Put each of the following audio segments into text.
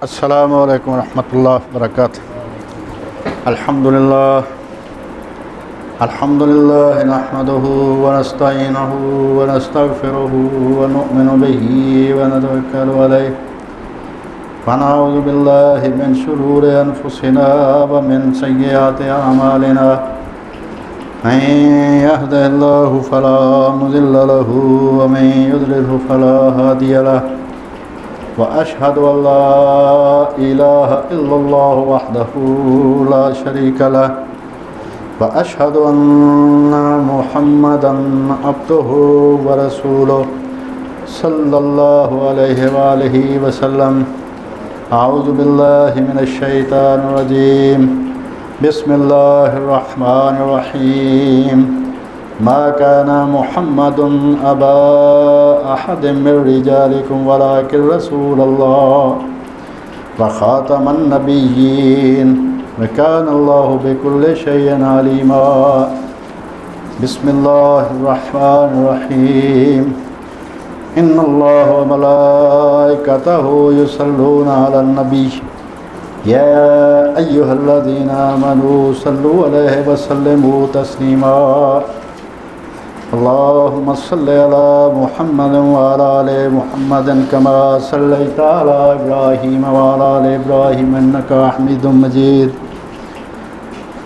السلام علیکم ورحمۃ اللہ وبرکاتہ۔ الحمد للہ نحمده ونستعینه ونستغفره ونؤمن به ونتوکل علیہ ونعوذ باللہ من شرور انفسنا ومن سیئات اعمالنا من يهده الله فلا مضل له ومن يضلل فلا هادي له وأشهد أن لا إله إلا الله وحده لا شريك له وأشهد أن محمدا عبده ورسوله صلى الله عليه وآله وسلم۔ أعوذ بالله من الشيطان الرجيم، بسم الله الرحمن الرحيم۔ ما كان محمد أبا أحد من رجالكم ولكن رسول الله وخاتم النبيين وكان الله بكل شيء عليما۔ بسم الله الرحمن الرحيم۔ إن الله وملائكته يصلون على النبي يا أيها الذين آمنوا صلوا عليه وسلموا تسليما۔ اللهم صل على محمد وعلى آل محمد كما صليت على إبراهيم وعلى آل إبراهيم إنك حميد مجيد۔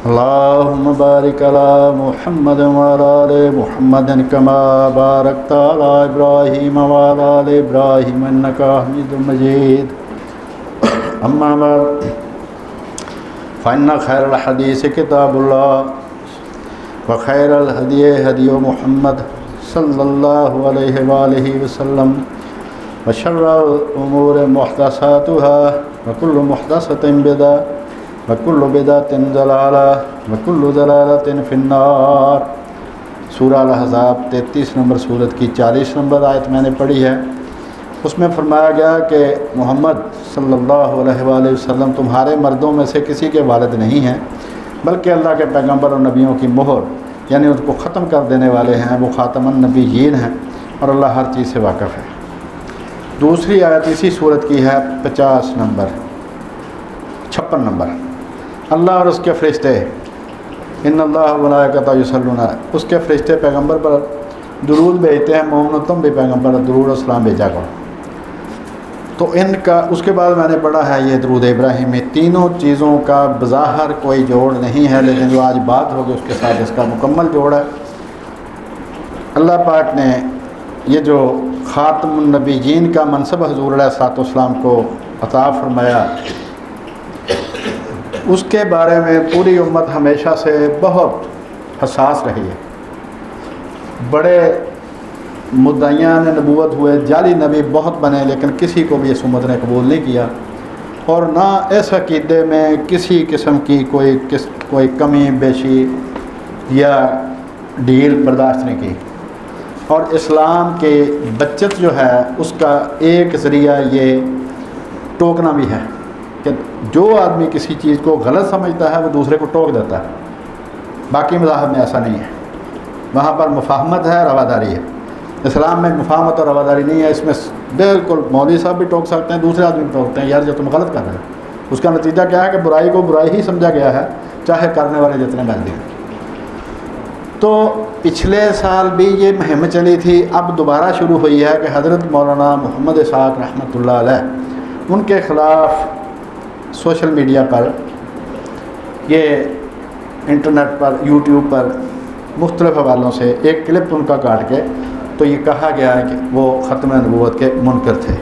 اللهم بارك على محمد وعلى آل محمد كما باركت على إبراهيم وعلى آل إبراهيم إنك حميد مجيد۔ أما بعد فإن خير الحديث كتاب الله وخير الهدي هدي محمد صلى الله عليه وآله وسلم وشر الأمور محدثاتها وكل محدثة بدعة وكل بدعة ضلالة وكل ضلالة في النار۔ سورہ الاحزاب 33 نمبر سورت کی 40 نمبر آیت میں نے پڑھی ہے۔ اس میں فرمایا گیا کہ محمد صلی اللہ علیہ وآلہ وسلم تمہارے مردوں میں سے کسی کے والد نہیں ہیں، بلکہ اللہ کے پیغمبر اور نبیوں کی مہر یعنی ان کو ختم کر دینے والے ہیں، وہ خاتم النبیین ہیں اور اللہ ہر چیز سے واقف ہے۔ دوسری آیت اسی صورت کی ہے 56 نمبر۔ اللہ اور اس کے فرشتے، ان اللہ و ملائکتہ یصلون، اس کے فرشتے پیغمبر پر درود بھیجتے ہیں، مومنو تم بھی پیغمبر پر درود و سلام بھیجا کرو۔ تو ان کا اس کے بعد میں نے پڑھا ہے یہ درود ابراہیمی۔ تینوں چیزوں کا بظاہر کوئی جوڑ نہیں ہے، لیکن جو آج بات ہوگی اس کے ساتھ اس کا مکمل جوڑ ہے۔ اللہ پاک نے یہ جو خاتم النبیین کا منصب حضور علیہ الصلوۃ والسلام کو عطا فرمایا، اس کے بارے میں پوری امت ہمیشہ سے بہت حساس رہی ہے۔ بڑے مدعیان نبوت ہوئے، جعلی نبی بہت بنے، لیکن کسی کو بھی اس امت نے قبول نہیں کیا، اور نہ اس عقیدے میں کسی قسم کی کوئی کمی بیشی یا ڈھیل برداشت نہیں کی۔ اور اسلام کے بچت جو ہے اس کا ایک ذریعہ یہ ٹوکنا بھی ہے کہ جو آدمی کسی چیز کو غلط سمجھتا ہے وہ دوسرے کو ٹوک دیتا ہے۔ باقی مذاہب میں ایسا نہیں ہے، وہاں پر مفاہمت ہے، رواداری ہے۔ اسلام میں مفاہمت اور رواداری نہیں ہے۔ اس میں بالکل مولوی صاحب بھی ٹوک سکتے ہیں، دوسرے آدمی بھی ٹوکتے ہیں، یار جو تم غلط کر رہے ہو۔ اس کا نتیجہ کیا ہے کہ برائی کو برائی ہی سمجھا گیا ہے، چاہے کرنے والے جتنے مرضی ہوں۔ تو پچھلے سال بھی یہ مہم چلی تھی، اب دوبارہ شروع ہوئی ہے کہ حضرت مولانا محمد اسحاق رحمۃ اللہ علیہ ان کے خلاف سوشل میڈیا پر، یہ انٹرنیٹ پر، یوٹیوب پر مختلف حوالوں سے ایک کلپ ان کا کاٹ کے تو یہ کہا گیا ہے کہ وہ ختم نبوت کے منکر تھے۔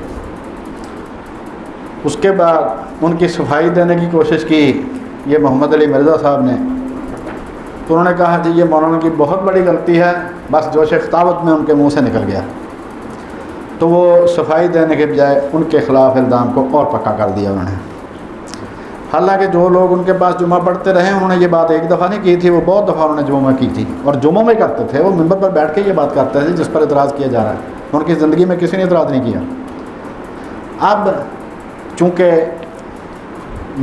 اس کے بعد ان کی صفائی دینے کی کوشش کی یہ محمد علی مرزا صاحب نے، تو انہوں نے کہا جی یہ مولانا کی بہت بڑی غلطی ہے، بس جوش خطابت میں ان کے منہ سے نکل گیا، تو وہ صفائی دینے کے بجائے ان کے خلاف الزام کو اور پکا کر دیا انہوں نے۔ حالانکہ جو لوگ ان کے پاس جمعہ پڑھتے رہے انہوں نے یہ بات ایک دفعہ نہیں کی تھی، وہ بہت دفعہ انہوں نے جمعہ میں کی تھی، اور جمعہ میں کرتے تھے، وہ منبر پر بیٹھ کے یہ بات کرتے تھے جس پر اعتراض کیا جا رہا ہے۔ ان کی زندگی میں کسی نے اعتراض نہیں کیا۔ اب چونکہ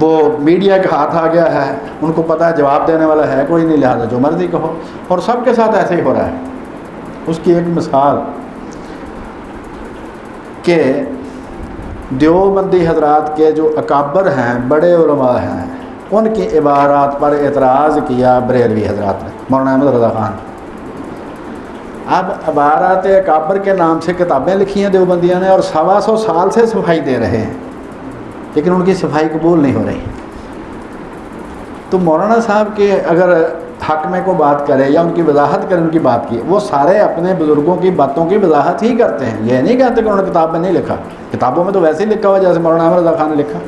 وہ میڈیا کا ہاتھ آ گیا ہے، ان کو پتہ ہے جواب دینے والا ہے کوئی نہیں، لہٰذا جو مرضی کہو، اور سب کے ساتھ ایسے ہی ہو رہا ہے۔ اس کی ایک مثال کہ دیوبندی حضرات کے جو اکابر ہیں، بڑے علماء ہیں، ان کی عبارات پر اعتراض کیا بریلوی حضرات نے، مولانا احمد رضا خان۔ اب عبارات اکابر کے نام سے کتابیں لکھی ہیں دیوبندیوں نے، اور 125 سال سے صفائی دے رہے ہیں، لیکن ان کی صفائی قبول نہیں ہو رہی۔ تو مولانا صاحب کے اگر حق میں کو بات کرے یا ان کی وضاحت کرے، ان کی بات کی، وہ سارے اپنے بزرگوں کی باتوں کی وضاحت ہی کرتے ہیں، یہ نہیں کہتے کہ انہوں نے کتاب میں نہیں لکھا، کتابوں میں تو ویسے ہی لکھا ہوا جیسے مولانا احمد رضا خان نے لکھا۔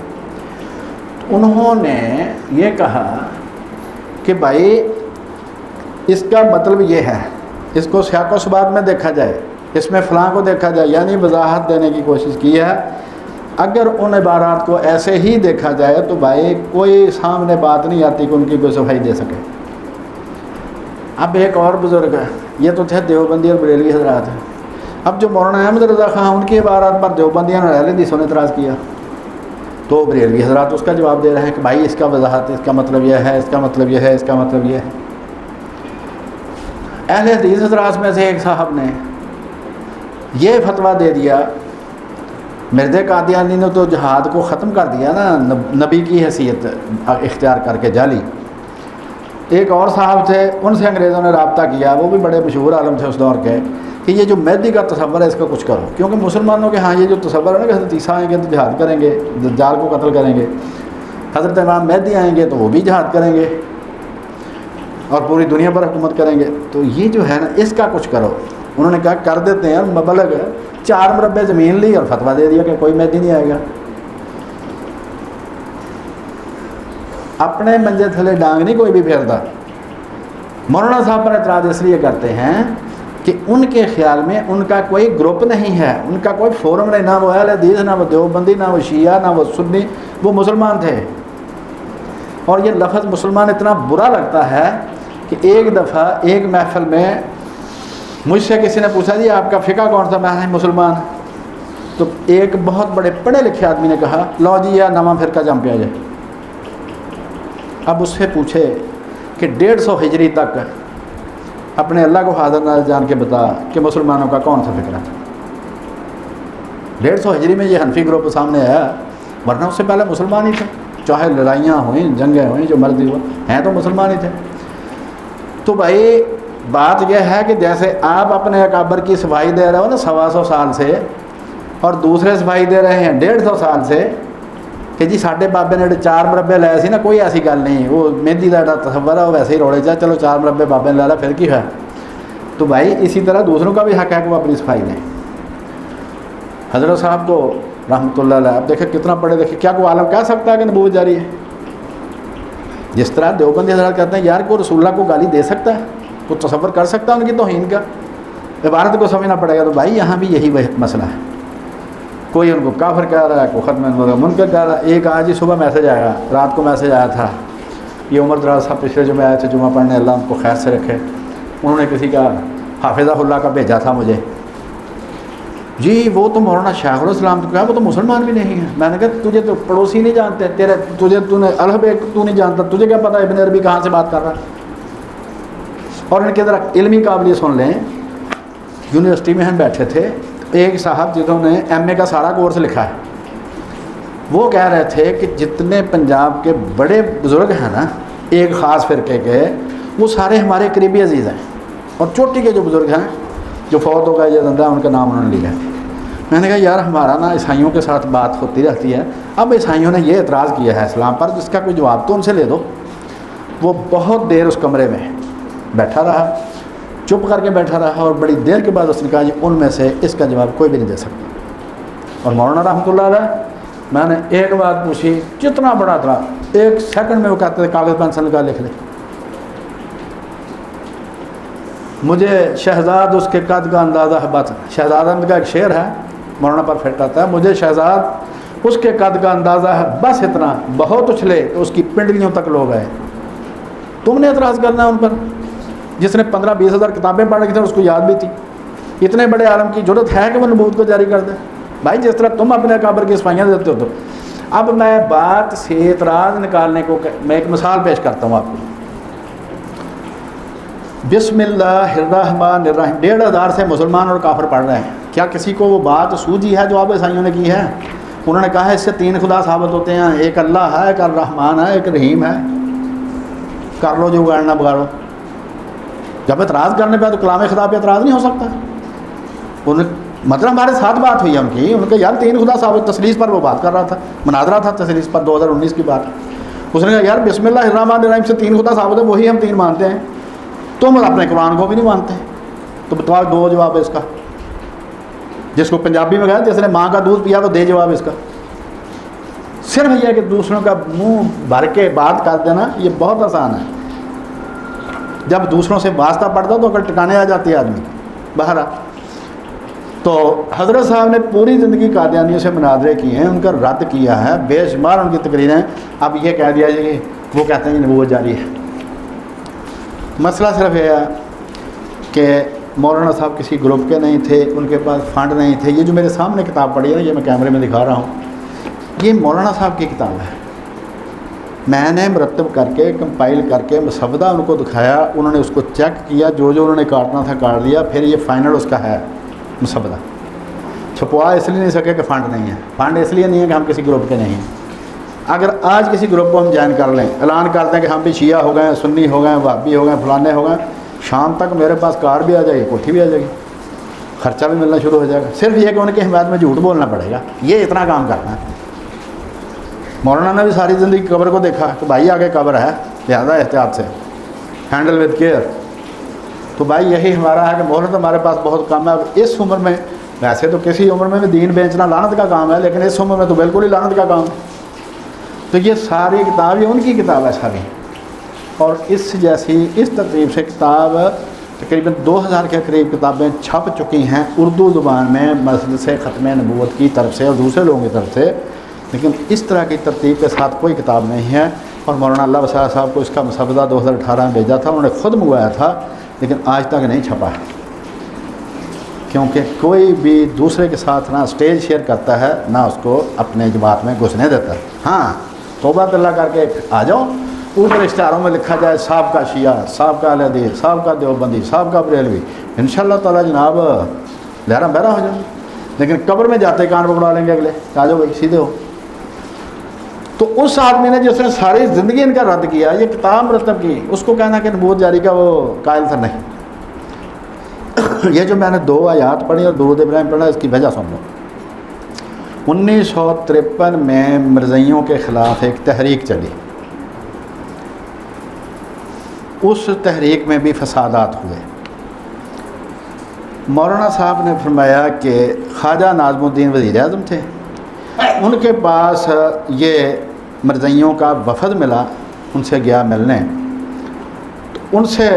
انہوں نے یہ کہا کہ بھائی اس کا مطلب یہ ہے، اس کو سیاق و سباق میں دیکھا جائے، اس میں فلاں کو دیکھا جائے، یعنی وضاحت دینے کی کوشش کی ہے۔ اگر ان عبارات کو ایسے ہی دیکھا جائے تو بھائی کوئی سامنے بات نہیں آتی کہ ان کی کوئی صفائی دے سکے۔ اب ایک اور بزرگ ہے، یہ تو تھے دیوبندی اور بریلوی حضرات ہیں، اب جو مولانا احمد رضا خان ان کی عبارات پر دیوبندیوں نے اہل حدیثوں نے اعتراض کیا، تو بریلوی حضرات اس کا جواب دے رہے ہیں کہ بھائی اس کا وضاحت، اس کا مطلب یہ ہے، اس کا مطلب یہ ہے، اس کا مطلب یہ ہے۔ اہل حدیث حضرات میں سے ایک صاحب نے یہ فتویٰ دے دیا، مرد قادیانی نے تو جہاد کو ختم کر دیا نا، نبی کی حیثیت اختیار کر کے جعلی۔ ایک اور صاحب تھے، ان سے انگریزوں نے رابطہ کیا، وہ بھی بڑے مشہور عالم تھے اس دور کے، کہ یہ جو مہدی کا تصور ہے اس کا کچھ کرو، کیونکہ مسلمانوں کے ہاں یہ جو تصور ہے نا کہ حضرت عیسیٰ آئیں گے تو جہاد کریں گے، دجال کو قتل کریں گے، حضرت امام مہدی آئیں گے تو وہ بھی جہاد کریں گے اور پوری دنیا پر حکومت کریں گے، تو یہ جو ہے نا اس کا کچھ کرو۔ انہوں نے کہا کر دیتے ہیں، مبلغ 4 مربع زمین لی اور فتویٰ دے دیا کہ کوئی مہدی نہیں آئے گا۔ اپنے منجے تھلے ڈانگ نہیں کوئی بھی پھیرتا۔ مولانا صاحب پر اعتراض اس لیے کرتے ہیں کہ ان کے خیال میں ان کا کوئی گروپ نہیں ہے، ان کا کوئی فورم نہیں، نہ وہ اہل حدیث، نہ وہ دیوبندی، نہ وہ شیعہ، نہ وہ سنی، وہ مسلمان تھے۔ اور یہ لفظ مسلمان اتنا برا لگتا ہے کہ ایک دفعہ ایک محفل میں مجھ سے کسی نے پوچھا جی آپ کا فقہ کون سا، میں مسلمان، تو ایک بہت بڑے پڑھے لکھے آدمی نے کہا لو جی یا نواں فرقہ جم پیا جائے۔ اب اس سے پوچھے کہ 150 ہجری تک اپنے اللہ کو حاضر نہ جان کے بتا کہ مسلمانوں کا کون سا فکر تھا۔ 150 ہجری میں یہ حنفی گروپ سامنے آیا، ورنہ اس سے پہلے مسلمان ہی تھے، چاہے لڑائیاں ہوئیں، جنگیں ہوئیں، جو مرضی ہوا، ہیں تو مسلمان ہی تھے۔ تو بھائی بات یہ ہے کہ جیسے آپ اپنے اکابر کی صفائی دے رہے ہو نا 125 سال سے، اور دوسرے صفائی دے رہے ہیں 150 سال سے، کہ جی ساڈے بابے نے 4 مربع لائے سی نا، کوئی ایسی گل نہیں، وہ مہندی کا جڑا تصور ہے وہ ویسے ہی روڑے جا، چلو 4 مربع بابے نے لے لا پھر کی ہے۔ تو بھائی اسی طرح دوسروں کا بھی حق ہے کہ وہ اپنی صفائی دیں۔ حضرت صاحب کو رحمۃ اللہ علیہ، آپ دیکھیں کتنا پڑھے لکھے، کیا کوئی عالم کہہ سکتا ہے کہ نبوت جاری ہے؟ جس طرح دیوبندی حضرات کہتے ہیں یار کوئی رسول اللہ کو گالی دے سکتا ہے، کوئی تصور کر سکتا ہے ان کی توہین کا، عبارت کو سمجھنا پڑے گا۔ تو بھائی یہاں بھی یہی مسئلہ ہے، کوئی ان کو کافر کہہ رہا ہے، کوئی ختم منکر کہہ رہا ہے۔ ایک آج ہی صبح میسج آیا، رات کو میسج آیا تھا، یہ عمر دراز صاحب پچھلے جمعے آئے تھے جمعہ پڑھنے، اللہ ان کو خیر سے رکھے، انہوں نے کسی کا حافظہ اللہ کا بھیجا تھا مجھے، جی وہ تو مولانا شیخ الاسلام تو کہا وہ تو مسلمان بھی نہیں ہے۔ میں نے کہا تجھے تو پڑوسی نہیں جانتے، تو نے الحب تو نہیں جانتا، تجھے کیا پتہ ابن عربی کہاں سے بات کر رہا ہے؟ اور ان کے ذرا علمی قابلیت سن لیں، یونیورسٹی میں ہم بیٹھے تھے، ایک صاحب جنہوں نے ایم اے کا سارا کورس لکھا ہے، وہ کہہ رہے تھے کہ جتنے پنجاب کے بڑے بزرگ ہیں نا ایک خاص فرقے کے، وہ سارے ہمارے قریبی عزیز ہیں، اور چوٹی کے جو بزرگ ہیں جو فوت ہو گئے یا زندہ ان کا نام انہوں نے لیا ہے۔ میں نے کہا یار ہمارا نا عیسائیوں کے ساتھ بات ہوتی رہتی ہے، اب عیسائیوں نے یہ اعتراض کیا ہے اسلام پر، جس کا کوئی جواب تو ان سے لے دو۔ وہ بہت دیر اس کمرے میں بیٹھا رہا، چپ کر کے بیٹھا رہا، اور بڑی دیر کے بعد اس نے کہا جی ان میں سے اس کا جواب کوئی بھی نہیں دے سکتا۔ اور مولانا رحمۃ اللہ علیہ، میں نے ایک بات پوچھی، جتنا بڑا اعتراض، 1 سیکنڈ میں وہ کہتے تھے کاغذ پینسل کا لکھ لے۔ مجھے شہزاد اس کے قد کا اندازہ ہے، بات شہزاد احمد کا ایک شعر ہے مولانا پر فٹ آتا ہے، مجھے شہزاد اس کے قد کا اندازہ ہے، بس اتنا، بہت اچھلے کہ اس کی پنڈلیوں تک لوگ آئے۔ تم نے اعتراض کرنا ہے ان پر، جس نے 15-20 ہزار کتابیں پڑھ رکھی تھیں، اس کو یاد بھی تھی۔ اتنے بڑے عالم کی ضرورت ہے کہ وہ نبوت کو جاری کر دیں؟ بھائی جس طرح تم اپنے اکابر کی صفائیاں دیتے ہو۔ تو اب میں بات سے اعتراض نکالنے کو میں ایک مثال پیش کرتا ہوں آپ کو۔ بسم اللہ الرحمن الرحیم 1500 سے مسلمان اور کافر پڑھ رہے ہیں، کیا کسی کو وہ بات سوجی ہے جو آپ عیسائیوں نے کی ہے؟ انہوں نے کہا ہے اس سے 3 خدا ثابت ہوتے ہیں، ایک اللہ ہے، ایک الرحمن ہے، ایک رحیم ہے، کر لو جو بگاڑنا بگاڑو۔ جب اعتراض کرنے پہ تو کلام خدا پہ اعتراض نہیں ہو سکتا۔ مطلب ہمارے ساتھ بات ہوئی ان کی، ان کے یار 3 خدا ثابت، تثلیث پر وہ بات کر رہا تھا، مناظرہ تھا تثلیث پر 2019 کی بات۔ اس نے کہا یار بسم اللہ الرحمن الرحیم سے 3 خدا ثابت ہے، وہی ہم 3 مانتے ہیں، تم اپنے قرآن کو بھی نہیں مانتے۔ تو بتاؤ 2 جواب ہے اس کا۔ جس کو پنجابی میں کہا جس نے ماں کا دودھ پیا وہ دے جواب اس کا۔ صرف یہ کہ دوسروں کا منہ بھر کے بات کر دینا یہ بہت آسان ہے، جب دوسروں سے واسطہ پڑتا تو اگر ٹکانے آ جاتی ہے آدمی باہر آ۔ تو حضرت صاحب نے پوری زندگی قادیانیوں سے مناظرے کیے ہیں، ان کا رد کیا ہے، بے شمار ان کی تقریریں۔ اب یہ کہہ دیا جائے کہ وہ کہتے ہیں کہ نبوت جاری ہے۔ مسئلہ صرف یہ ہے کہ مولانا صاحب کسی گروپ کے نہیں تھے، ان کے پاس فنڈ نہیں تھے۔ یہ جو میرے سامنے کتاب پڑھی ہے نا، یہ میں کیمرے میں دکھا رہا ہوں، یہ مولانا صاحب کی کتاب ہے۔ میں نے مرتب کر کے کمپائل کر کے مسودہ ان کو دکھایا، انہوں نے اس کو چیک کیا، جو انہوں نے کاٹنا تھا کاٹ دیا، پھر یہ فائنل اس کا ہے مسودہ۔ چھپوا اس لیے نہیں سکے کہ فنڈ نہیں ہے، فنڈ اس لیے نہیں ہے کہ ہم کسی گروپ کے نہیں ہیں۔ اگر آج کسی گروپ کو ہم جوائن کر لیں، اعلان کر دیں کہ ہم بھی شیعہ ہو گئے، سنی ہو گئے، وہابی ہو گئے، فلانے ہو گئے، شام تک میرے پاس کار بھی آ جائے گی، کوٹھی بھی آ جائے گی، خرچہ بھی ملنا شروع ہو جائے گا۔ صرف یہ کہ ان کی حمایت میں جھوٹ بولنا پڑے گا، یہ اتنا کام کرنا ہے۔ مولانا نے بھی ساری زندگی قبر کو دیکھا کہ بھائی آگے قبر ہے، لہٰذا احتیاط سے، ہینڈل وتھ کیئر۔ تو بھائی یہی ہمارا ہے کہ مہلت ہمارے پاس بہت کم ہے۔ اب اس عمر میں، ویسے تو کسی عمر میں بھی دین بیچنا لعنت کا کام ہے، لیکن اس عمر میں تو بالکل ہی لعنت کا کام ہے۔ تو یہ ساری کتاب یہ ان کی کتاب ہے ساری، اور اس جیسی اس ترتیب سے کتاب تقریباً 2000 کے قریب کتابیں چھپ چکی ہیں اردو زبان میں مجلس ختم نبوت کی طرف سے اور دوسرے لوگوں کی طرف سے، لیکن اس طرح کی ترتیب کے ساتھ کوئی کتاب نہیں ہے۔ اور مولانا اللہ وسیع صاحب کو اس کا مسودہ 2018 میں بھیجا تھا، انہوں نے خود منگوایا تھا، لیکن آج تک نہیں چھپا ہے، کیونکہ کوئی بھی دوسرے کے ساتھ نہ اسٹیج شیئر کرتا ہے، نہ اس کو اپنے جماعت میں گھسنے دیتا ہے۔ ہاں توبہ اللہ کر کے آ جاؤ، اوپر اشتہاروں میں لکھا جائے صاحب کا شیعہ، صاحب کا اہل حدیث، صاحب کا دیوبندی، صاحب کا بریلوی، انشاءاللہ تعالیٰ جناب لہرا بہرا ہو جائیں گے۔ لیکن قبر میں جاتے کان پکڑا لیں گے اگلے، آ جاؤ بھائی سیدھے ہو۔ تو اس آدمی نے جس نے ساری زندگی ان کا رد کیا، یہ کتاب مرتب کی، اس کو کہنا کہ نبوت جاری کا وہ قائل تھا نہیں۔ یہ جو میں نے 2 آیات پڑھی اور درود ابراہیم پڑھا، اس کی وجہ سن لو۔ 1953 میں مرزائیوں کے خلاف ایک تحریک چلی، اس تحریک میں بھی فسادات ہوئے۔ مولانا صاحب نے فرمایا کہ خواجہ ناظم الدین وزیر اعظم تھے، ان کے پاس یہ مرزائیوں کا وفد ملا، ان سے گیا ملنے، تو ان سے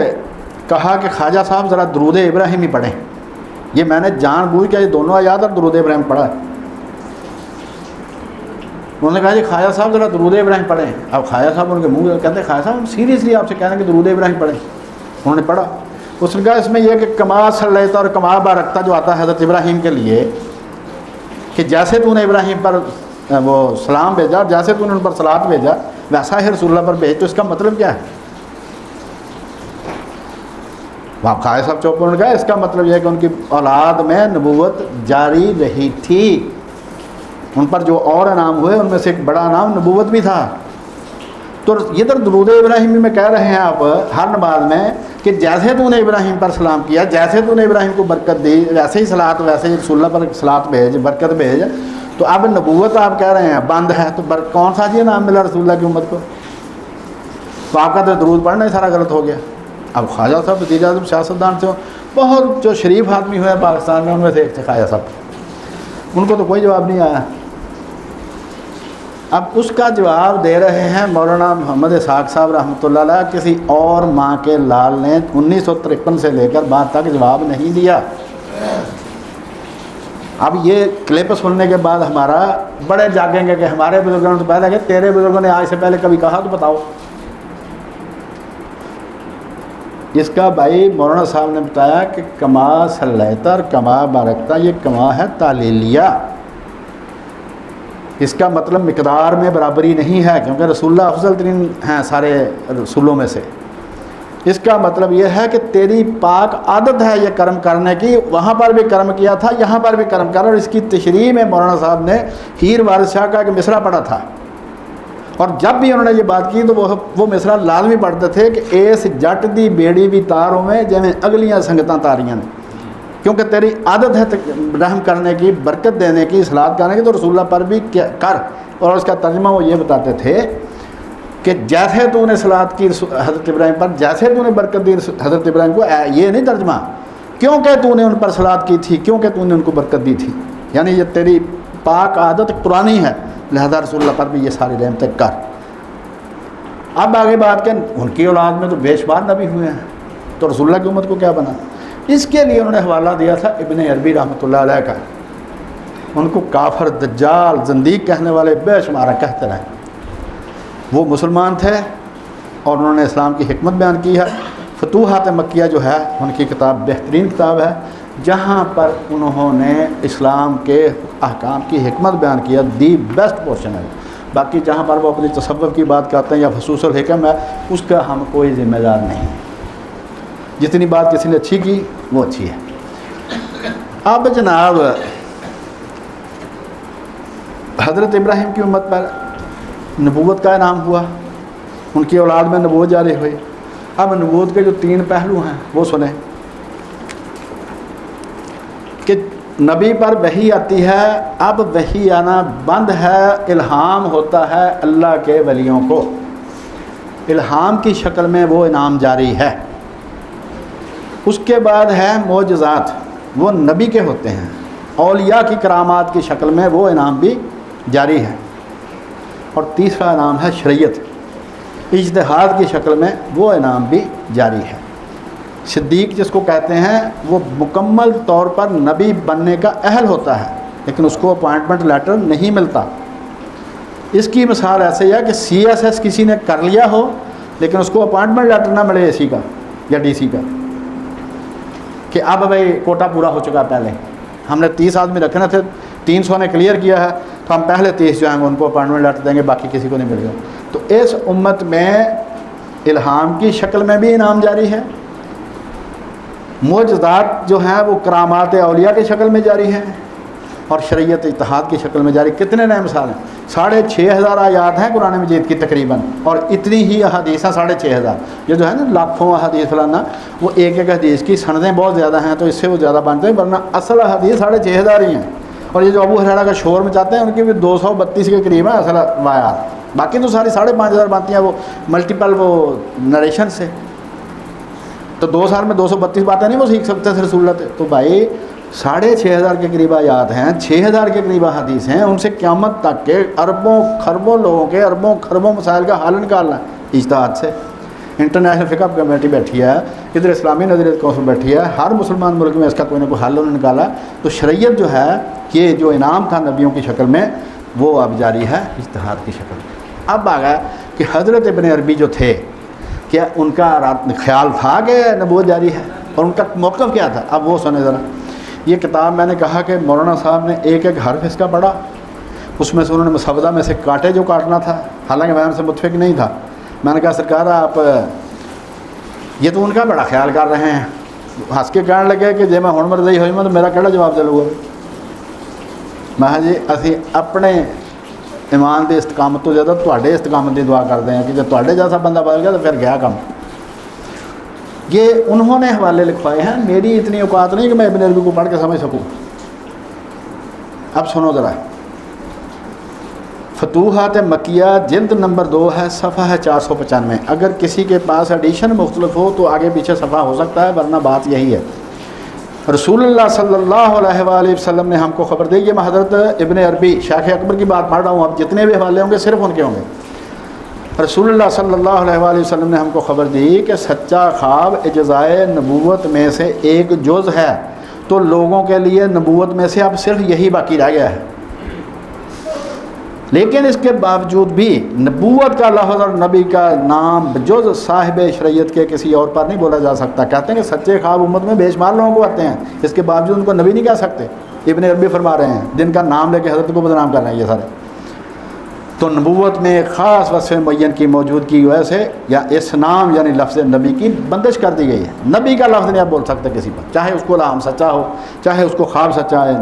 کہا کہ خواجہ صاحب ذرا درود ابراہیمی پڑھیں۔ یہ میں نے جان بوجھ کے یہ دونوں آیات اور درود ابراہیم پڑھا ہے۔ انہوں نے کہا جی خواجہ صاحب ذرا درود ابراہیم پڑھیں۔ اب خواجہ صاحب ان کے منہ کہتے ہیں خواجہ صاحب ہم سیریسلی آپ سے کہہ رہے ہیں کہ درود ابراہیم پڑھیں۔ انہوں نے پڑھا، اس نے کہا اس میں یہ کہ کما صلیت اور کما بارکتا جو آتا ہے حضرت ابراہیم کے لیے، کہ جیسے تو نے ابراہیم پر وہ سلام بھیجا، جیسے تو نے ان پر صلات بھیجا، ویسا ہی رسول اللہ پر بھیج۔ تو اس کا مطلب کیا ہے؟ آپ خواجہ صاحب چوپ نے کہا اس کا مطلب یہ ہے کہ ان کی اولاد میں نبوت جاری رہی تھی، ان پر جو اور انعام ہوئے ان میں سے ایک بڑا انعام نبوت بھی تھا۔ تو یہ درود ابراہیمی میں کہہ رہے ہیں آپ ہر نماز میں کہ جیسے تو نے ابراہیم پر سلام کیا، جیسے تو نے ابراہیم کو برکت دی، ویسے ہی صلات، ویسے ہی رسول اللہ پر صلات بھیج، برکت بھیج۔ تو اب نبوت آپ کہہ رہے ہیں بند ہے، تو کون سا جی نام ملا رسول اللہ کی امت کو؟ تو آپ کا تو درود پڑھنا ہی سارا غلط ہو گیا۔ اب خواجہ صاحب وزیر اعظم سیاستدان سے بہت جو شریف آدمی ہوئے پاکستان میں، ان میں سے ایک تھے خواجہ صاحب، ان کو تو کوئی جواب نہیں آیا۔ اب اس کا جواب دے رہے ہیں مولانا محمد اسحاق صاحب رحمۃ اللہ علیہ، کسی اور ماں کے لال نے 1953 سے لے کر بعد تک جواب نہیں دیا۔ اب یہ کلپ سننے کے بعد ہمارا بڑے جاگیں گے کہ ہمارے بزرگوں نے تو پہلے کہ تیرے بزرگوں نے آج سے پہلے کبھی کہا تو بتاؤ۔ اس کا بھائی مولانا صاحب نے بتایا کہ کما صلیت اور کما بارکتا، یہ کما ہے تعلیلیہ، اس کا مطلب مقدار میں برابری نہیں ہے، کیونکہ رسول اللہ افضل ترین ہیں سارے رسولوں میں سے۔ اس کا مطلب یہ ہے کہ تیری پاک عادت ہے یہ کرم کرنے کی، وہاں پر بھی کرم کیا تھا، یہاں پر بھی کرم کر، اور اس کی تشریح میں مولانا صاحب نے ہیر وارث شاہ کا ایک مصرع پڑھا تھا، اور جب بھی انہوں نے یہ بات کی تو وہ مصرع لازمی پڑھتے تھے کہ ایس جٹ دی بیڑی بھی تاروں میں جویں اگلیاں سنگتاں تاریاں نے، کیونکہ تیری عادت ہے رحم کرنے کی، برکت دینے کی، اصلاح کرنے کی، تو رسول اللہ پر بھی کر۔ اور اس کا ترجمہ وہ یہ بتاتے تھے کہ جیسے تو نے صلوات کی حضرت ابراہیم پر، جیسے تو نے برکت دی حضرت ابراہیم کو، یہ نہیں ترجمہ کیونکہ تو نے ان پر صلوات کی تھی، کیونکہ تو نے ان کو برکت دی تھی، یعنی یہ تیری پاک عادت پرانی ہے، لہذا رسول اللہ پر بھی یہ ساری رحمتیں کر۔ اب آگے بات کہ ان کی اولاد میں تو بے شمار نبی ہوئے ہیں، تو رسول اللہ کی امت کو کیا بنا؟ اس کے لیے انہوں نے حوالہ دیا تھا ابن عربی رحمۃ اللہ علیہ کا، ان کو کافر، دجال، زندیق کہنے والے بے شمار کہتے رہے۔ وہ مسلمان تھے اور انہوں نے اسلام کی حکمت بیان کی ہے۔ فتوحات مکیہ جو ہے ان کی کتاب بہترین کتاب ہے، جہاں پر انہوں نے اسلام کے احکام کی حکمت بیان کیا، دی بیسٹ پورشن ہے۔ باقی جہاں پر وہ اپنی تصوف کی بات کرتے ہیں یا فصوص الحکم ہے، اس کا ہم کوئی ذمہ دار نہیں، جتنی بات کسی نے اچھی کی وہ اچھی ہے۔ اب جناب حضرت ابراہیم کی امت پر نبوت کا انعام ہوا، ان کی اولاد میں نبوت جاری ہوئی۔ اب نبوت کے جو 3 پہلو ہیں وہ سنیں کہ نبی پر وحی آتی ہے، اب وحی آنا بند ہے، الہام ہوتا ہے اللہ کے ولیوں کو، الہام کی شکل میں وہ انعام جاری ہے۔ اس کے بعد ہے معجزات، وہ نبی کے ہوتے ہیں، اولیاء کی کرامات کی شکل میں وہ انعام بھی جاری ہے۔ اور تیسرا انعام ہے شریعت، اجتہاد کی شکل میں وہ انعام بھی جاری ہے۔ صدیق جس کو کہتے ہیں وہ مکمل طور پر نبی بننے کا اہل ہوتا ہے، لیکن اس کو اپوائنٹمنٹ لیٹر نہیں ملتا۔ اس کی مثال ایسے ہے کہ CSS کسی نے کر لیا ہو لیکن اس کو اپوائنٹمنٹ لیٹر نہ ملے AC کا یا DC کا، کہ اب بھائی کوٹا پورا ہو چکا، پہلے ہم نے 30 آدمی رکھنے تھے، 300 نے کلیئر کیا ہے، تو ہم پہلے 30 جو ہیں ان کو اپوائنٹمنٹ لیٹر دیں گے، باقی کسی کو نہیں ملے گا۔ تو اس امت میں الہام کی شکل میں بھی انعام جاری ہے، معجزات جو ہیں وہ کرامات اولیاء کی شکل میں جاری ہیں، اور شریعت اجتہاد کی شکل میں جاری۔ کتنے نئے مثال ہیں؟ 6500 آیات ہیں قرآن مجید کی تقریباً، اور اتنی ہی احادیث ہیں 6500۔ یہ جو ہے نا لاکھوں احادیث فلانا، وہ ایک ایک حدیث کی سندیں بہت زیادہ ہیں تو اس سے وہ زیادہ بنتے ہیں، ورنہ اصل حدیث 6500 ہی ہیں۔ اور یہ جو ابو ہریرہ کا شور مچاتے ہیں ان کی بھی 232 کے قریب ہیں اصل روایات، باقی تو ساری 5500 بنتی ہیں وہ ملٹیپل وہ نریشن سے۔ تو 2 سال میں 232 باتیں نہیں وہ سیکھ سکتے تھے رسول اللہ۔ تو بھائی 6500 کے قریب آیات ہیں، 6000 کے قریب حدیث ہیں، ان سے قیامت تک کے اربوں خربوں لوگوں کے اربوں خربوں مسائل کا حل نکالنا ہے اجتہاد سے۔ انٹرنیشنل فقہ کمیٹی بیٹھی ہے، ادھر اسلامی نظریت کونسل بیٹھی ہے، ہر مسلمان ملک میں اس کا کوئی نہ کوئی حل انہوں نے نکالا۔ تو شریعت جو ہے یہ جو انعام تھا نبیوں کی شکل میں وہ اب جاری ہے اجتہاد کی شکل میں۔ اب آ گیا کہ حضرت ابن عربی جو تھے، کیا ان کا خیال تھا کہ نبوت جاری ہے، اور ان کا موقف کیا تھا؟ اب وہ سنیں ذرا۔ یہ کتاب میں نے کہا کہ مولانا صاحب نے ایک ایک حرف اس کا پڑھا، اس میں سے انہوں نے مسودہ میں سے کاٹے جو کاٹنا تھا، حالانکہ میں ان سے متفق نہیں تھا۔ میں نے کہا سرکار آپ یہ تو ان کا بڑا خیال کر رہے ہیں، ہنس کے کہنے لگے کہ جی میں ہن مرضی ہوئی میں تو میرا کہڑا جواب چلو گا۔ میں جی اسی اپنے ایمان دی استقامت تو زیادہ تواڈے استقامت دی دعا کرتے ہیں کہ جب تواڈے جیسا بندہ بدل گیا تو پھر گیا کم۔ یہ انہوں نے حوالے لکھوائے ہیں، میری اتنی اوقات نہیں کہ میں ابن عربی کو پڑھ کے سمجھ سکوں۔ اب سنو ذرا، فتوحات مکیہ جلد نمبر 2 ہے، صفحہ ہے 495۔ اگر کسی کے پاس ایڈیشن مختلف ہو تو آگے پیچھے صفحہ ہو سکتا ہے، ورنہ بات یہی ہے۔ رسول اللہ صلی اللہ علیہ وآلہ وسلم نے ہم کو خبر دی، یہ میں حضرت ابن عربی شیخ اکبر کی بات پڑھ رہا ہوں، اب جتنے بھی حوالے ہوں گے صرف ان کے ہوں گے۔ رسول اللہ صلی اللہ علیہ وآلہ وسلم نے ہم کو خبر دی کہ سچا خواب اجزائے نبوت میں سے ایک جز ہے، تو لوگوں کے لیے نبوت میں سے اب صرف یہی باقی رہ گیا ہے۔ لیکن اس کے باوجود بھی نبوت کا لفظ اور نبی کا نام بجز صاحب شریعت کے کسی اور پر نہیں بولا جا سکتا۔ کہتے ہیں کہ سچے خواب امت میں بے شمار لوگوں کو آتے ہیں، اس کے باوجود ان کو نبی نہیں کہہ سکتے۔ ابن عربی فرما رہے ہیں، جن کا نام لے کے حضرت کو بدنام کر رہے ہیں یہ سارے۔ تو نبوت میں ایک خاص وصف معین کی موجودگی کی وجہ سے یا اس نام یعنی لفظ نبی کی بندش کر دی گئی ہے. نبی کا لفظ نہیں آپ بول سکتے کسی پر، چاہے اس کو لام سچا ہو، چاہے اس کو خواب سچا ہے.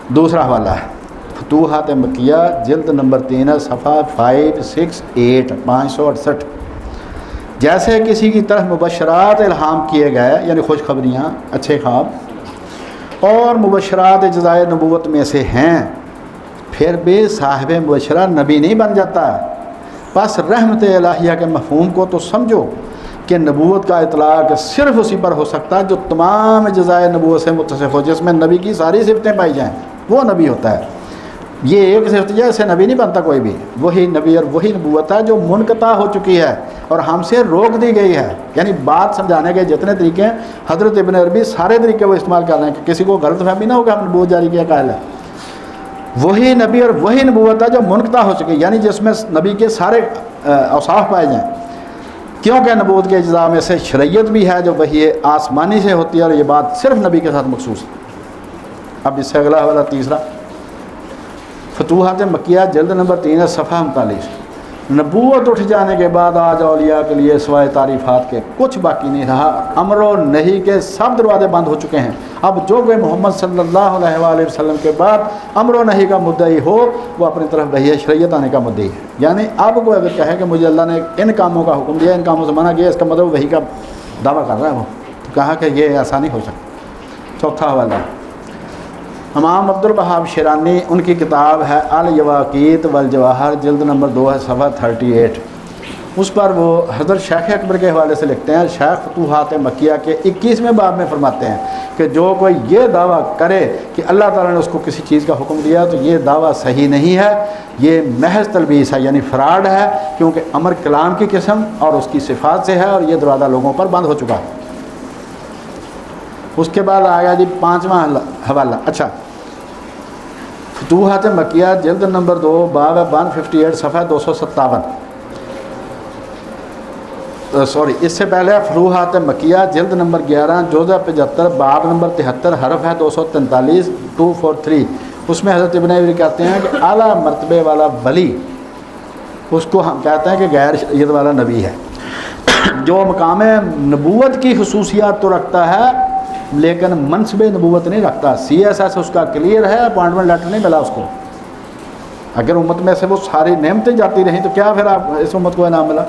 دوسرا حوالہ ہے فتوحات مکیہ جلد نمبر 3 صفحہ 568 568. جیسے کسی کی طرف مبشرات الہام کیے گئے یعنی خوشخبریاں، اچھے خواب اور مبشرات جزائے نبوت میں سے ہیں، پھر بھی صاحب مبشرہ نبی نہیں بن جاتا. بس رحمت الہیہ کے مفہوم کو تو سمجھو کہ نبوت کا اطلاق صرف اسی پر ہو سکتا ہے جو تمام جزائے نبوت سے متصف ہو، جس میں نبی کی ساری صفتیں پائی جائیں، وہ نبی ہوتا ہے. یہ ایک صفت ہے، اسے نبی نہیں بنتا کوئی بھی. وہی نبی اور وہی نبوت ہے جو منقطع ہو چکی ہے اور ہم سے روک دی گئی ہے. یعنی بات سمجھانے کے جتنے طریقے ہیں حضرت ابن عربی سارے طریقے وہ استعمال کر رہے ہیں کہ کسی کو غلط فہمی نہ ہو کہ ہم نبوت جاری کیا قائل ہے. وہی نبی اور وہی نبوت ہے جو منقطع ہو چکی ہے، یعنی جس میں نبی کے سارے اوصاف پائے جائیں. کیونکہ نبوت کے اجزاء میں سے شریعت بھی ہے جو وہی آسمانی سے ہوتی ہے، اور یہ بات صرف نبی کے ساتھ مخصوص ہے. اب اس سے اگلا والا تیسرا فتوحات مکیہ جلد نمبر 3 صفحہ 39. نبوت اٹھ جانے کے بعد آج اولیاء کے لیے سوائے تعریفات کے کچھ باقی نہیں رہا. امر و نہی کے سب دروازے بند ہو چکے ہیں. اب جو کوئی محمد صلی اللہ علیہ وآلہ وسلم کے بعد امر و نہی کا مدعی ہو وہ اپنی طرف وحی شریعت آنے کا مدعی ہے. یعنی اب کوئی اگر کہے کہ مجھے اللہ نے ان کاموں کا حکم دیا، ان کاموں سے منع کیا، اس کا مطلب وحی کا دعویٰ کر رہا ہے وہ، تو کہا کہ یہ ایسا نہیں ہو سکتا. چوتھا حوالہ امام عبد الوہاب شیرانی، ان کی کتاب ہے الیواقیت والجواہر جلد نمبر 2 صفحہ 38. اس پر وہ حضرت شیخ اکبر کے حوالے سے لکھتے ہیں. شیخ فتوحات مکیہ کے 21ویں باب میں فرماتے ہیں کہ جو کوئی یہ دعویٰ کرے کہ اللہ تعالیٰ نے اس کو کسی چیز کا حکم دیا تو یہ دعویٰ صحیح نہیں ہے، یہ محض تلبیس ہے یعنی فراڈ ہے، کیونکہ امر کلام کی قسم اور اس کی صفات سے ہے، اور یہ دروازہ لوگوں پر بند ہو چکا ہے. اس کے بعد آیا جی 5واں حوالہ. اچھا، فتوحات مکیہ جلد نمبر 2 باب 158 صفحہ 257. اس سے پہلے فتوحات مکیہ جلد نمبر 11 جوزہ 75 باب نمبر 73 حرف ہے 243 243. اس میں حضرت ابن عبری کہتے ہیں کہ اعلیٰ مرتبے والا ولی، اس کو ہم کہتے ہیں کہ غیر شریعت والا نبی ہے، جو مقام نبوت کی خصوصیات تو رکھتا ہے لیکن منصب نبوت نہیں رکھتا. سی ایس ایس اس کا کلیئر ہے، اپوائنٹمنٹ لیٹر نہیں ملا اس کو. اگر امت میں سے وہ ساری نعمتیں جاتی رہیں تو کیا پھر آپ اس امت کو انعام ملا؟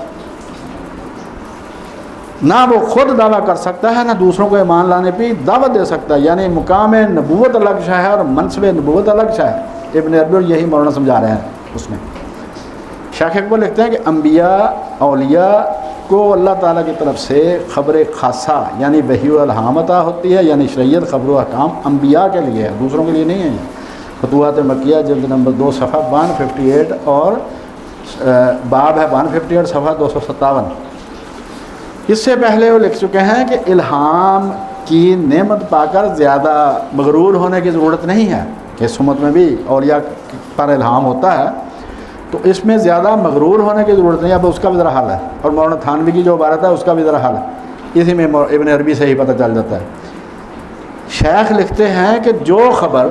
نہ وہ خود دعویٰ کر سکتا ہے، نہ دوسروں کو ایمان لانے پہ دعوت دے سکتا ہے. یعنی مقام نبوت الگ شے ہے اور منصب نبوت الگ شے ہے. ابن عربی یہی مولانا سمجھا رہے ہیں. اس میں شیخ اکبر لکھتے ہیں کہ انبیاء اولیاء کو اللہ تعالیٰ کی طرف سے خبر خاصہ یعنی وحی و الہام عطا ہوتی ہے، یعنی شریعت خبر و احکام انبیاء کے لیے ہے، دوسروں کے لیے نہیں ہے. فتوحات مکیہ جلد نمبر 2 صفحہ 158 اور باب ہے 158 صفحہ 257. اس سے پہلے وہ لکھ چکے ہیں کہ الہام کی نعمت پا کر زیادہ مغرور ہونے کی ضرورت نہیں ہے، کہ اس امت میں بھی اولیاء پر الہام ہوتا ہے تو اس میں زیادہ مغرور ہونے کی ضرورت نہیں. اب اس کا بھی ذرا حال ہے، اور مولانا تھانوی کی جو عبارت ہے اس کا بھی ذرا حال ہے، اسی میں ابن عربی سے ہی پتہ چل جاتا ہے. شیخ لکھتے ہیں کہ جو خبر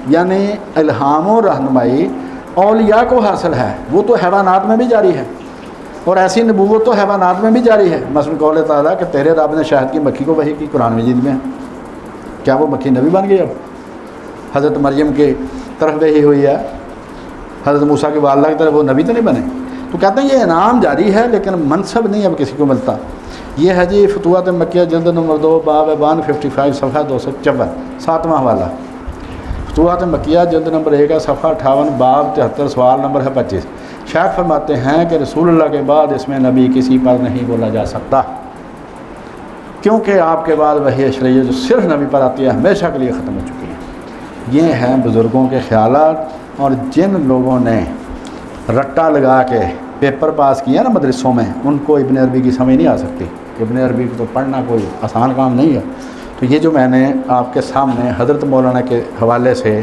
یعنی الہام و رہنمائی اولیاء کو حاصل ہے وہ تو حیوانات میں بھی جاری ہے، اور ایسی نبوت تو حیوانات میں بھی جاری ہے. مثلا قول تعالیٰ کہ تیرے رب نے شہد کی مکھی کو وحی کی، قرآن مجید میں. کیا وہ مکھی نبی بن گئی؟ اب حضرت مریم کی طرف وحی ہوئی ہے، حضرت موسیٰ کی والدہ کی طرف وہ نبی تو نہیں بنے. تو کہتے ہیں یہ انعام جاری ہے لیکن منصب نہیں اب کسی کو ملتا. یہ ہے جی فتوحات مکیہ جلد نمبر 2 باب 155 صفحہ 254. 7واں حوالہ فتوحات مکیہ جلد نمبر 1 صفحہ 58 باب 73 سوال نمبر ہے 25. شیخ فرماتے ہیں کہ رسول اللہ کے بعد اس میں نبی کسی پر نہیں بولا جا سکتا، کیونکہ آپ کے بعد وحی شریعت جو صرف نبی پر آتی ہے ہمیشہ کے لیے ختم ہو چکی ہے. یہ ہیں بزرگوں کے خیالات، اور جن لوگوں نے رٹا لگا کے پیپر پاس کیا نا مدرسوں میں، ان کو ابن عربی کی سمجھ نہیں آ سکتی. ابن عربی کو تو پڑھنا کوئی آسان کام نہیں ہے. تو یہ جو میں نے آپ کے سامنے حضرت مولانا کے حوالے سے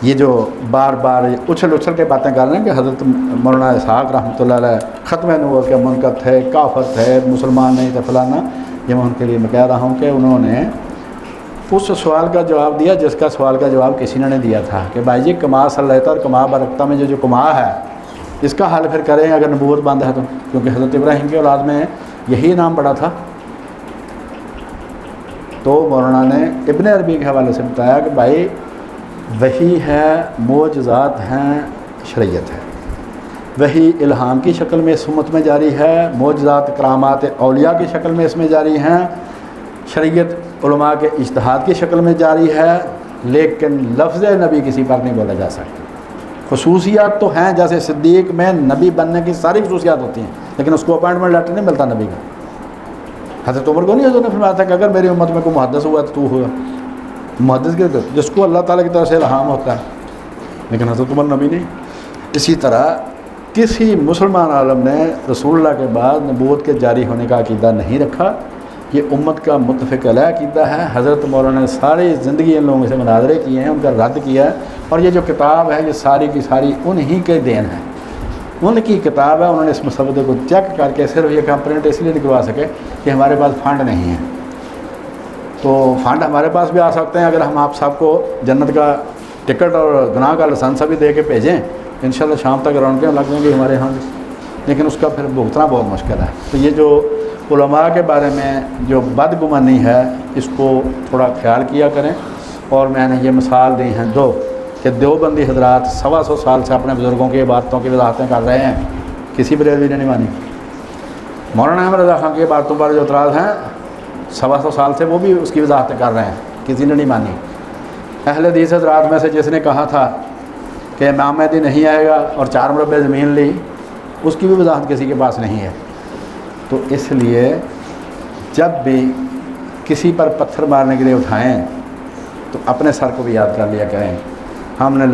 یہ جو بار بار اچھل کے باتیں کر رہے ہیں کہ حضرت مولانا اسحاق رحمۃ اللہ علیہ ختم نبوت کے منکر تھے، کافر تھے، مسلمان نہیں تھے، فلانا، یہ میں ان کے لیے میں کہہ رہا ہوں کہ انہوں نے اس سوال کا جواب دیا جس کا سوال کا جواب کسی نے دیا تھا کہ بھائی جی کما صلیتا اور کما برکتا میں جو کما ہے اس کا حل پھر کریں اگر نبوت بند ہے تو، کیونکہ حضرت ابراہیم کی اولاد میں یہی نام بڑا تھا۔ تو مولانا نے ابن عربی کے حوالے سے بتایا کہ بھائی وحی ہے، معجزات ہیں، شریعت ہے۔ وحی الہام کی شکل میں اس امت میں جاری ہے، معجزات کرامات اولیاء کی شکل میں اس میں جاری ہیں، شریعت علماء کے اجتہاد کی شکل میں جاری ہے، لیکن لفظ نبی کسی پر نہیں بولا جا سکتا۔ خصوصیات تو ہیں، جیسے صدیق میں نبی بننے کی ساری خصوصیات ہوتی ہیں، لیکن اس کو اپائنٹمنٹ لیٹر نہیں ملتا نبی کا۔ حضرت عمر کو نہیں حضرت نے فرمایا تھا کہ اگر میری امت میں کوئی محدث ہوا تو ہوا، محدث کے جس کو اللہ تعالیٰ کی طرف سے الہام ہوتا ہے، لیکن حضرت عمر نبی نہیں۔ اسی طرح کسی مسلمان عالم نے رسول اللہ کے بعد نبوت کے جاری ہونے کا عقیدہ نہیں رکھا۔ یہ امت کا متفق علیہ عقیدہ ہے۔ حضرت مولانا نے ساری زندگی ان لوگوں سے مناظرے کیے ہیں، ان کا رد کیا ہے، اور یہ جو کتاب ہے یہ ساری کی ساری انہی کے دین ہے، ان کی کتاب ہے۔ انہوں نے اس مسودے کو چیک کر کے صرف یہ کمپلینٹ اس لیے نکلوا سکے کہ ہمارے پاس فنڈ نہیں ہے۔ تو فنڈ ہمارے پاس بھی آ سکتے ہیں اگر ہم آپ سب کو جنت کا ٹکٹ اور گناہ کا لائسنس بھی دے کے بھیجیں، انشاءاللہ شام تک رونقیں لگ جائیں گی ہمارے یہاں بھی، لیکن اس کا پھر بھگتنا بہت مشکل ہے۔ تو یہ جو علماء کے بارے میں جو بدگمانی ہے اس کو تھوڑا خیال کیا کریں۔ اور میں نے یہ مثال دی ہیں دو کہ دیوبندی حضرات 125 سال سے اپنے بزرگوں کی عبارتوں کی وضاحتیں کر رہے ہیں، کسی بریلوی نے نہیں مانی۔ مولانا احمد رضا خان کی عبارتوں پر جو اعتراض ہیں 125 سال سے وہ بھی اس کی وضاحتیں کر رہے ہیں، کسی نے نہیں مانی۔ اہل حدیث حضرات میں سے جس نے کہا تھا کہ امام مہدی نہیں آئے گا اور 4 مربع زمین لی، اس کی بھی وضاحت کسی کے پاس نہیں ہے۔ تو اس لیے جب بھی کسی پر پتھر مارنے کے لیے اٹھائیں تو اپنے سر کو بھی یاد کر لیا کریں۔ ہم نے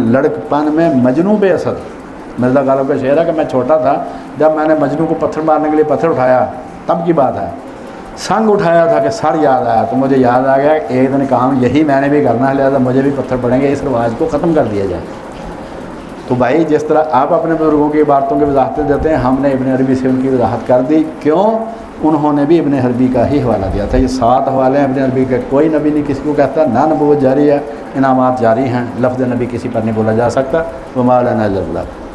لڑکپن میں مجنوں پہ اسد، مرزا غالب کا شعر ہے کہ میں چھوٹا تھا جب میں نے مجنوں کو پتھر مارنے کے لیے پتھر اٹھایا، تب کی بات ہے، سنگ اٹھایا تھا کہ سر یاد آیا، تو مجھے یاد آ گیا ایک دن کام یہی میں نے بھی کرنا ہے، لہٰذا مجھے بھی پتھر پڑیں گے، اس رواج کو ختم کر دیا جائے۔ تو بھائی جس طرح آپ اپنے بزرگوں کی عبارتوں کی وضاحتیں دیتے ہیں، ہم نے ابن عربی سے ان کی وضاحت کر دی۔ کیوں؟ انہوں نے بھی ابن عربی کا ہی حوالہ دیا تھا۔ یہ 7 حوالے ہیں ابن عربی کے، کوئی نبی نہیں کسی کو کہتا، نہ نبوت جاری ہے، انعامات جاری ہیں، لفظ نبی کسی پر نہیں بولا جا سکتا۔ وما لنا الا البلاغ۔